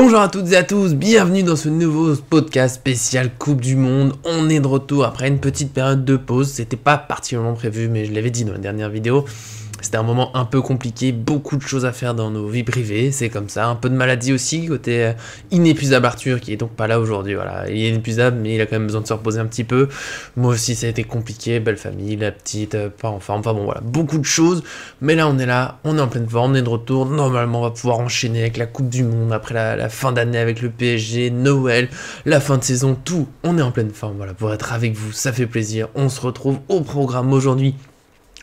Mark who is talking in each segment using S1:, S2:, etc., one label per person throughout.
S1: Bonjour à toutes et à tous, bienvenue dans ce nouveau podcast spécial Coupe du Monde. On est de retour après une petite période de pause, c'était pas particulièrement prévu mais je l'avais dit dans la dernière vidéo. C'était un moment un peu compliqué, beaucoup de choses à faire dans nos vies privées, c'est comme ça, un peu de maladie aussi, côté inépuisable Arthur qui est donc pas là aujourd'hui, voilà, il est inépuisable mais il a quand même besoin de se reposer un petit peu. Moi aussi ça a été compliqué, belle famille, la petite, pas en forme, enfin bon voilà, beaucoup de choses, mais là on est en pleine forme, on est de retour, normalement on va pouvoir enchaîner avec la Coupe du Monde, après la fin d'année avec le PSG, Noël, la fin de saison, tout, on est en pleine forme, voilà, pour être avec vous, ça fait plaisir, on se retrouve au programme aujourd'hui.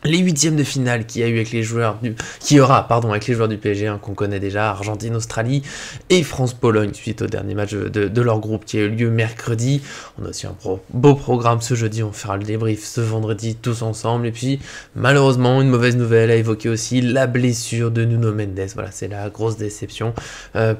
S1: Les huitièmes de finale qu'il y a eu avec les joueurs avec les joueurs du PSG qu'on connaît déjà, Argentine, Australie et France-Pologne suite au dernier match de leur groupe qui a eu lieu mercredi. On a aussi un beau programme ce jeudi, on fera le débrief ce vendredi tous ensemble et puis malheureusement une mauvaise nouvelle à évoquer aussi, la blessure de Nuno Mendes, voilà c'est la grosse déception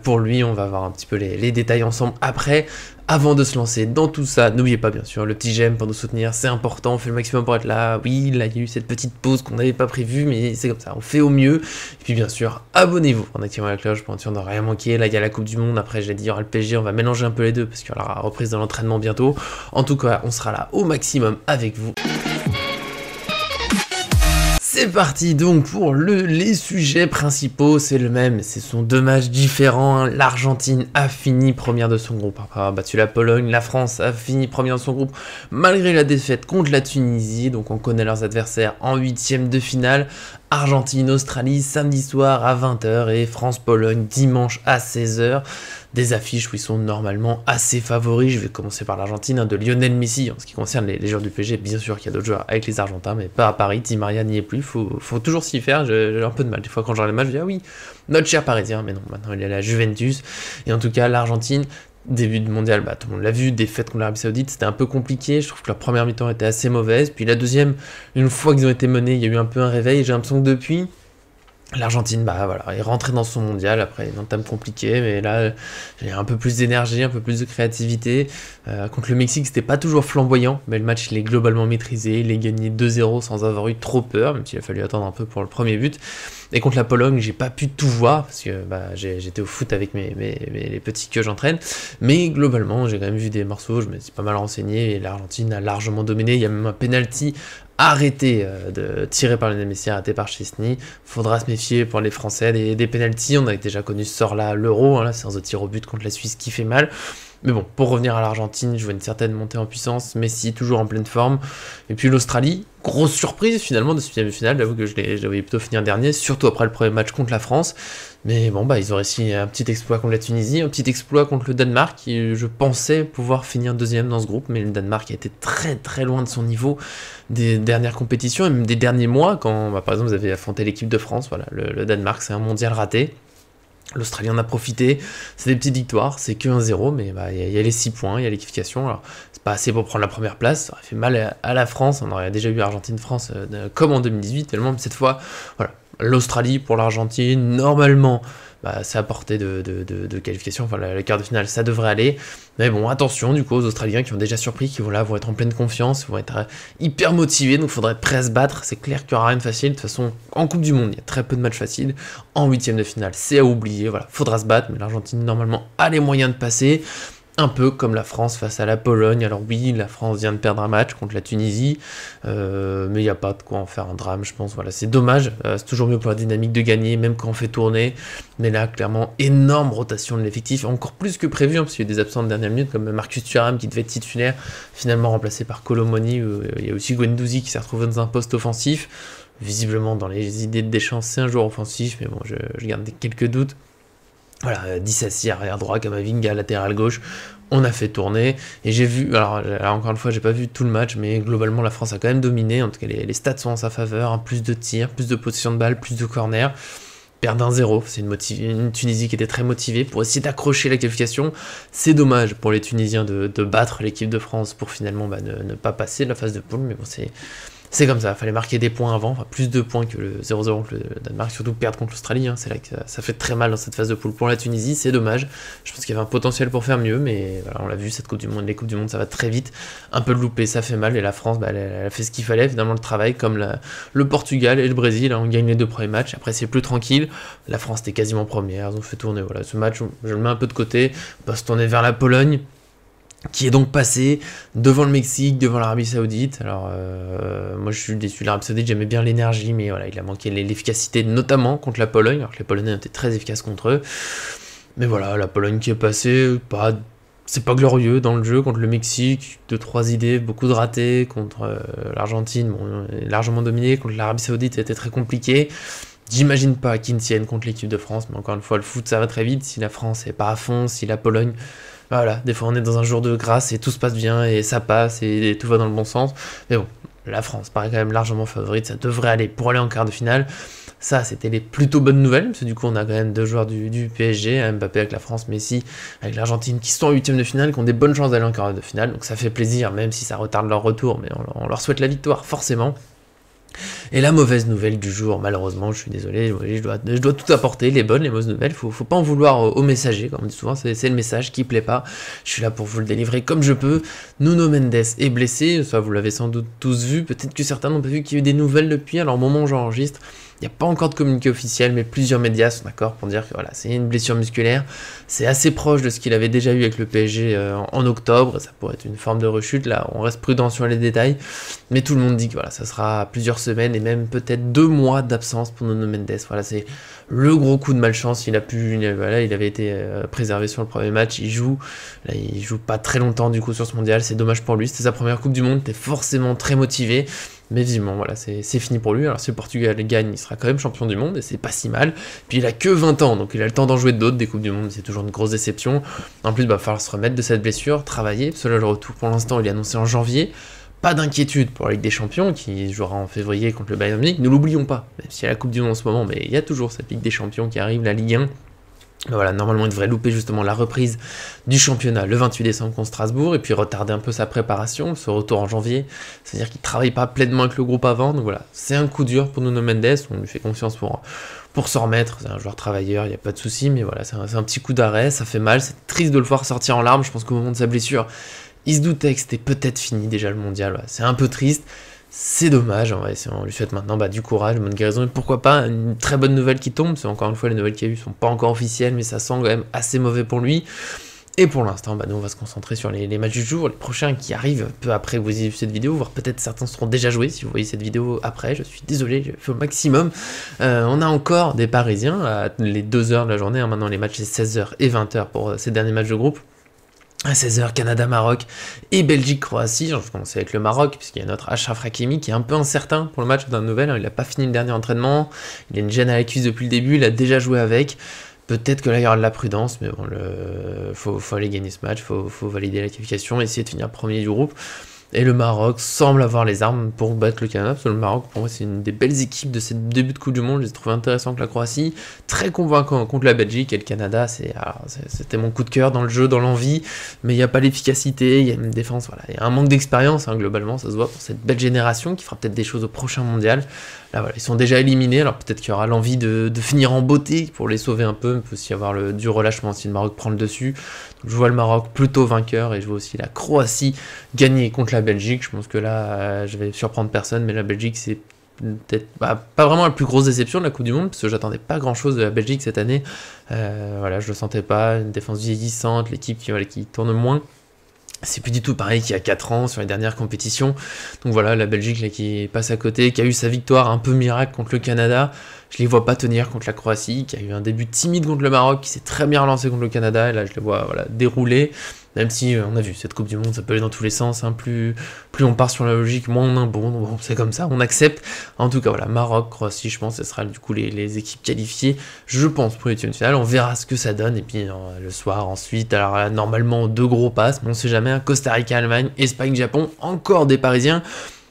S1: pour lui, on va voir un petit peu les détails ensemble après. Avant de se lancer dans tout ça, n'oubliez pas bien sûr le petit j'aime pour nous soutenir, c'est important, on fait le maximum pour être là. Oui, là il y a eu cette petite pause qu'on n'avait pas prévue, mais c'est comme ça, on fait au mieux. Et puis bien sûr, abonnez-vous en activant la cloche pour être sûr de ne rien manquer. Là il y a la Coupe du Monde, après je l'ai dit, il y aura le PSG, on va mélanger un peu les deux parce qu'il y aura la reprise de l'entraînement bientôt. En tout cas, on sera là au maximum avec vous. C'est parti donc pour les sujets principaux, c'est le même, ce sont deux matchs différents, hein. L'Argentine a fini première de son groupe, après avoir battu la Pologne, la France a fini première de son groupe malgré la défaite contre la Tunisie, donc on connaît leurs adversaires en huitième de finale, Argentine-Australie samedi soir à 20h et France-Pologne dimanche à 16h. Des affiches où ils sont normalement assez favoris. Je vais commencer par l'Argentine, de Lionel Messi. En ce qui concerne les joueurs du PSG, bien sûr qu'il y a d'autres joueurs avec les Argentins, mais pas à Paris. Di Maria n'y est plus. Faut toujours s'y faire. J'ai un peu de mal. Des fois, quand je regarde les matchs, je dis ah oui, notre cher Parisien. Mais non, maintenant il est à la Juventus. Et en tout cas, l'Argentine, début de mondial, tout le monde l'a vu, défaite contre l'Arabie Saoudite, c'était un peu compliqué. Je trouve que leur première mi-temps était assez mauvaise. Puis la deuxième, une fois qu'ils ont été menés, il y a eu un peu un réveil. J'ai l'impression que depuis, l'Argentine, voilà, est rentrée dans son mondial après une entame compliquée, mais là, j'ai un peu plus d'énergie, un peu plus de créativité. Contre le Mexique, c'était pas toujours flamboyant, mais le match, il est globalement maîtrisé. Il est gagné 2-0 sans avoir eu trop peur, même s'il a fallu attendre un peu pour le premier but. Et contre la Pologne, j'ai pas pu tout voir, parce que j'étais au foot avec les petits que j'entraîne. Mais globalement, j'ai quand même vu des morceaux, je me suis pas mal renseigné, et l'Argentine a largement dominé. Il y a même un penalty arrêté de tirer par le Messi, arrêté par Chesney. Faudra se méfier pour les Français des pénaltys. On a déjà connu ce sort-là à l'Euro, la séance de tir au but contre la Suisse qui fait mal. Mais bon, pour revenir à l'Argentine, je vois une certaine montée en puissance. Messi toujours en pleine forme. Et puis l'Australie, grosse surprise finalement de ce huitième de finale. J'avoue que je l'avais plutôt finir dernier, surtout après le premier match contre la France. Mais bon, ils ont réussi un petit exploit contre la Tunisie, un petit exploit contre le Danemark, qui je pensais pouvoir finir deuxième dans ce groupe, mais le Danemark a été très très loin de son niveau des dernières compétitions, et même des derniers mois, quand par exemple vous avez affronté l'équipe de France, voilà, le Danemark c'est un mondial raté. L'Australie en a profité, c'est des petites victoires, c'est que 1-0, mais il y a les 6 points, il y a les qualifications, alors c'est pas assez pour prendre la première place, ça aurait fait mal à la France, on aurait déjà eu Argentine-France comme en 2018, tellement, mais cette fois, voilà, l'Australie pour l'Argentine, normalement, c'est à portée de qualification, enfin le quart de finale, ça devrait aller, mais bon, attention du coup aux Australiens qui ont déjà surpris, qui vont être en pleine confiance, vont être hyper motivés, donc il faudrait être prêt à se battre, c'est clair qu'il n'y aura rien de facile, de toute façon, en Coupe du Monde, il y a très peu de matchs faciles, en huitième de finale, c'est à oublier, voilà, faudra se battre, mais l'Argentine, normalement, a les moyens de passer. Un peu comme la France face à la Pologne. Alors oui, la France vient de perdre un match contre la Tunisie, mais il n'y a pas de quoi en faire un drame, je pense. Voilà, c'est dommage, c'est toujours mieux pour la dynamique de gagner, même quand on fait tourner. Mais là, clairement, énorme rotation de l'effectif, encore plus que prévu, parce qu'il y a eu des absents de dernière minute, comme Marcus Thuram qui devait être titulaire, finalement remplacé par Colomoni. Il y a aussi Guendouzi qui s'est retrouvé dans un poste offensif. Visiblement, dans les idées de Deschamps, c'est un joueur offensif, mais bon, je garde quelques doutes. Voilà, Dissassi arrière droit, Kamavinga latéral gauche, on a fait tourner, et j'ai vu, alors là, encore une fois j'ai pas vu tout le match, mais globalement la France a quand même dominé, en tout cas les stats sont en sa faveur, hein, plus de tirs, plus de possession de balle, plus de corner, perdre 1-0, c'est une Tunisie qui était très motivée pour essayer d'accrocher la qualification, c'est dommage pour les Tunisiens de battre l'équipe de France pour finalement ne pas passer de la phase de poule, mais bon c'est comme ça, fallait marquer des points avant, enfin plus de points que le 0-0 contre le Danemark, surtout perdre contre l'Australie, hein, c'est là que ça fait très mal dans cette phase de poule pour la Tunisie, c'est dommage, je pense qu'il y avait un potentiel pour faire mieux, mais voilà, on l'a vu, cette Coupe du Monde, les Coupes du Monde ça va très vite, un peu de loupé ça fait mal, et la France, bah, elle a fait ce qu'il fallait, finalement le travail, comme le Portugal et le Brésil, hein, on gagne les 2 premiers matchs, après c'est plus tranquille, la France était quasiment première, ils ont fait tourner, voilà, ce match, je le mets un peu de côté, on va se tourner vers la Pologne, qui est donc passé devant le Mexique, devant l'Arabie Saoudite. Alors, moi je suis déçu de l'Arabie Saoudite, j'aimais bien l'énergie, mais voilà, il a manqué l'efficacité, notamment contre la Pologne, alors que les Polonais ont été très efficaces contre eux. Mais voilà, la Pologne qui est passée, c'est pas glorieux dans le jeu contre le Mexique, 2-3 idées, beaucoup de ratés, contre l'Argentine, bon, largement dominé, contre l'Arabie Saoudite, c'était très compliqué. J'imagine pas qu'ils tiennent contre l'équipe de France, mais encore une fois, le foot ça va très vite, si la France est pas à fond, si la Pologne... Voilà, des fois on est dans un jour de grâce et tout se passe bien et ça passe et tout va dans le bon sens. Mais bon, la France paraît quand même largement favorite, ça devrait aller pour aller en quart de finale. Ça, c'était les plutôt bonnes nouvelles, parce que du coup on a quand même 2 joueurs du PSG, Mbappé avec la France, Messi avec l'Argentine, qui sont en 8ème de finale, qui ont des bonnes chances d'aller en quart de finale. Donc ça fait plaisir, même si ça retarde leur retour, mais on leur souhaite la victoire, forcément. Et la mauvaise nouvelle du jour, malheureusement, je suis désolé, je dois tout apporter, les bonnes, les mauvaises nouvelles, faut pas en vouloir aux messagers, comme on dit souvent, c'est le message qui plaît pas, je suis là pour vous le délivrer comme je peux. Nuno Mendes est blessé, ça vous l'avez sans doute tous vu, peut-être que certains n'ont pas vu qu'il y a eu des nouvelles depuis, alors au moment où j'enregistre, il n'y a pas encore de communiqué officiel, mais plusieurs médias sont d'accord pour dire que voilà, c'est une blessure musculaire, c'est assez proche de ce qu'il avait déjà eu avec le PSG en octobre, ça pourrait être une forme de rechute, là on reste prudent sur les détails, mais tout le monde dit que voilà, ça sera plusieurs semaines et même peut-être 2 mois d'absence pour Nuno Mendes, voilà, c'est le gros coup de malchance, il avait été préservé sur le premier match, il joue pas très longtemps du coup sur ce mondial, c'est dommage pour lui, c'était sa première Coupe du Monde, il était forcément très motivé, mais visiblement, voilà, c'est fini pour lui. Alors si le Portugal gagne, il sera quand même champion du monde, et c'est pas si mal. Puis il a que 20 ans, donc il a le temps d'en jouer d'autres, des Coupes du Monde, c'est toujours une grosse déception. En plus, il va falloir se remettre de cette blessure, travailler, parce que là, le retour pour l'instant, il est annoncé en janvier. Pas d'inquiétude pour la Ligue des Champions, qui jouera en février contre le Bayern Munich, ne l'oublions pas, même s'il y a la Coupe du Monde en ce moment, mais il y a toujours cette Ligue des Champions qui arrive, la Ligue 1. Voilà, normalement il devrait louper justement la reprise du championnat le 28 décembre contre Strasbourg et puis retarder un peu sa préparation, ce retour en janvier, c'est-à-dire qu'il ne travaille pas pleinement avec le groupe avant, donc voilà, c'est un coup dur pour Nuno Mendes, on lui fait confiance pour s'en remettre, c'est un joueur travailleur, il n'y a pas de souci, mais voilà, c'est un petit coup d'arrêt, ça fait mal, c'est triste de le voir sortir en larmes, je pense qu'au moment de sa blessure, il se doutait que c'était peut-être fini déjà le mondial, voilà, c'est un peu triste. C'est dommage, on lui souhaite maintenant du courage, bonne guérison, et pourquoi pas une très bonne nouvelle qui tombe, c'est encore une fois les nouvelles qu'il y a eu sont pas encore officielles, mais ça sent quand même assez mauvais pour lui. Et pour l'instant, nous on va se concentrer sur les matchs du jour, les prochains qui arrivent peu après que vous ayez vu cette vidéo, voire peut-être certains seront déjà joués si vous voyez cette vidéo après, je suis désolé, je fais au maximum. On a encore des Parisiens à les 2h de la journée, hein, maintenant les matchs c'est 16h et 20h pour ces derniers matchs de groupe. À 16h, Canada-Maroc et Belgique-Croatie. Je vais commencer avec le Maroc, puisqu'il y a notre Achraf Hakimi qui est un peu incertain pour le match d'un nouvel. Il n'a pas fini le dernier entraînement, il a une gêne à la cuisse depuis le début, il a déjà joué avec. Peut-être que là il y aura de la prudence, mais bon, faut aller gagner ce match, faut valider la qualification, essayer de finir premier du groupe. Et le Maroc semble avoir les armes pour battre le Canada, parce que le Maroc, pour moi, c'est une des belles équipes de ce début de Coupe du Monde. Je les ai trouvés intéressants que la Croatie, très convaincant contre la Belgique, et le Canada, c'était mon coup de cœur dans le jeu, dans l'envie, mais il n'y a pas l'efficacité, il y a une défense, voilà, il y a un manque d'expérience, hein, globalement, ça se voit pour cette belle génération qui fera peut-être des choses au prochain mondial. Là, voilà, ils sont déjà éliminés, alors peut-être qu'il y aura l'envie de finir en beauté pour les sauver un peu, il peut aussi y avoir du relâchement si le Maroc prend le dessus. Donc, je vois le Maroc plutôt vainqueur et je vois aussi la Croatie gagner contre la Belgique. Je pense que là, je vais surprendre personne, mais la Belgique, c'est peut-être pas vraiment la plus grosse déception de la Coupe du Monde, parce que j'attendais pas grand-chose de la Belgique cette année. Voilà, je le sentais pas, une défense vieillissante, l'équipe qui tourne moins. C'est plus du tout pareil qu'il y a 4 ans sur les dernières compétitions. Donc voilà, la Belgique là, qui passe à côté, qui a eu sa victoire un peu miracle contre le Canada. Je les vois pas tenir contre la Croatie, qui a eu un début timide contre le Maroc, qui s'est très bien relancé contre le Canada. Et là, je les vois dérouler. Même si on a vu cette Coupe du Monde, ça peut aller dans tous les sens. Hein. Plus on part sur la logique, moins on a un bon. C'est comme ça, on accepte. En tout cas, voilà, Maroc, Croatie, je pense que ce sera du coup les équipes qualifiées. Je pense pour les finale, on verra ce que ça donne. Et puis le soir, ensuite, alors là, normalement 2 gros passes, mais on sait jamais. Costa Rica, Allemagne, Espagne, Japon, encore des Parisiens.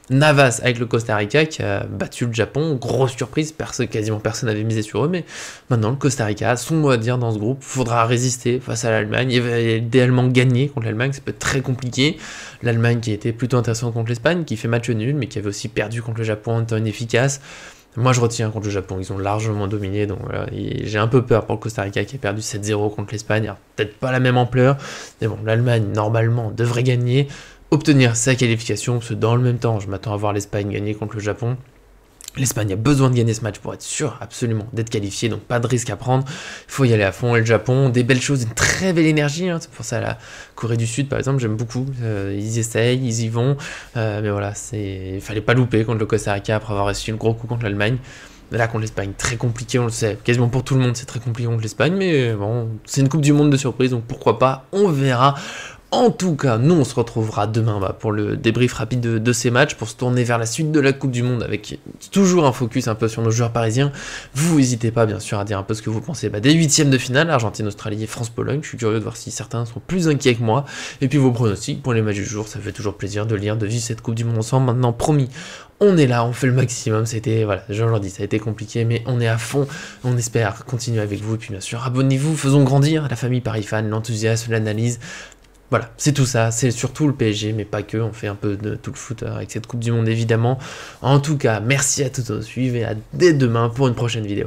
S1: Navas avec le Costa Rica qui a battu le Japon, grosse surprise, quasiment personne n'avait misé sur eux, mais maintenant le Costa Rica a son mot à dire dans ce groupe, faudra résister face à l'Allemagne, il va idéalement gagner contre l'Allemagne, ça peut être très compliqué, l'Allemagne qui a été plutôt intéressante contre l'Espagne, qui fait match nul, mais qui avait aussi perdu contre le Japon en temps inefficace. Moi je retiens contre le Japon, ils ont largement dominé, donc voilà, j'ai un peu peur pour le Costa Rica qui a perdu 7-0 contre l'Espagne, peut-être pas la même ampleur, mais bon, l'Allemagne normalement devrait gagner, obtenir sa qualification, parce que dans le même temps, je m'attends à voir l'Espagne gagner contre le Japon. L'Espagne a besoin de gagner ce match pour être sûr absolument d'être qualifié, donc pas de risque à prendre, il faut y aller à fond. Et le Japon, des belles choses, une très belle énergie, hein. C'est pour ça la Corée du Sud par exemple, j'aime beaucoup, ils essayent, ils y vont, mais voilà, il fallait pas louper contre le Costa Rica après avoir reçu le gros coup contre l'Allemagne. Là contre l'Espagne, très compliqué, on le sait, quasiment pour tout le monde c'est très compliqué contre l'Espagne, mais bon, c'est une Coupe du Monde de surprise, donc pourquoi pas, on verra. En tout cas, nous on se retrouvera demain pour le débrief rapide de ces matchs, pour se tourner vers la suite de la Coupe du Monde, avec toujours un focus un peu sur nos joueurs parisiens. Vous n'hésitez pas bien sûr à dire un peu ce que vous pensez des huitièmes de finale, Argentine, Australie et France-Pologne. Je suis curieux de voir si certains sont plus inquiets que moi. Et puis vos pronostics pour les matchs du jour, ça fait toujours plaisir de lire, de vivre cette Coupe du Monde ensemble. Maintenant, promis, on est là, on fait le maximum, c'était, voilà, je leur dis, ça a été compliqué, mais on est à fond, on espère continuer avec vous, et puis bien sûr, abonnez-vous, faisons grandir la famille Paris Fan, l'enthousiasme, l'analyse. Voilà, c'est tout ça, c'est surtout le PSG, mais pas que, on fait un peu de tout le foot avec cette Coupe du Monde évidemment. En tout cas, merci à tous de suivre et à dès demain pour une prochaine vidéo.